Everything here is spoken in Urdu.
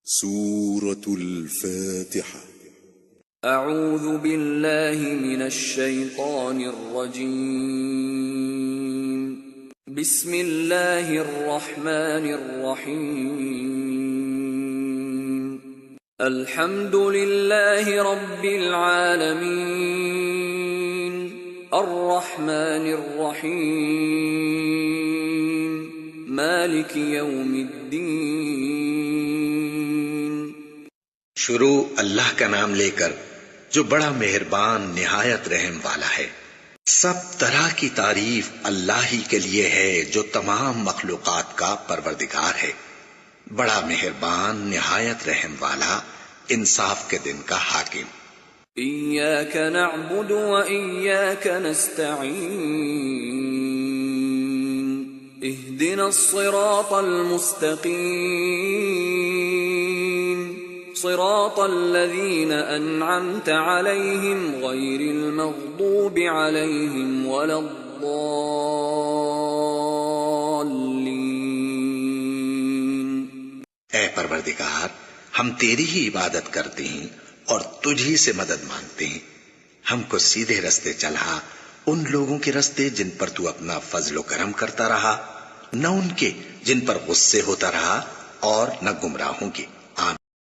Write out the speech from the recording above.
سورة الفاتحة. اعوذ باللہ من الشیطان الرجیم. بسم اللہ الرحمن الرحیم. الحمد للہ رب العالمین الرحمن الرحیم مالک یوم الدین. شروع اللہ کا نام لے کر جو بڑا مہربان نہایت رحم والا ہے. سب طرح کی تعریف اللہ ہی کے لیے ہے جو تمام مخلوقات کا پروردگار ہے، بڑا مہربان نہایت رحم والا، انصاف کے دن کا حاکم. ایاک نعبد و ایاک نستعین اہدنا الصراط المستقیم صراط الذین انعمت علیہم غیر المغضوب علیہم ولا الضالین. اے پروردگار، ہم تیری ہی عبادت کرتے ہیں اور تجھ ہی سے مدد مانگتے ہیں. ہم کو سیدھے رستے چلا، ان لوگوں کے رستے جن پر تو اپنا فضل و کرم کرتا رہا، نہ ان کے جن پر غصے ہوتا رہا، اور نہ گمراہوں کے.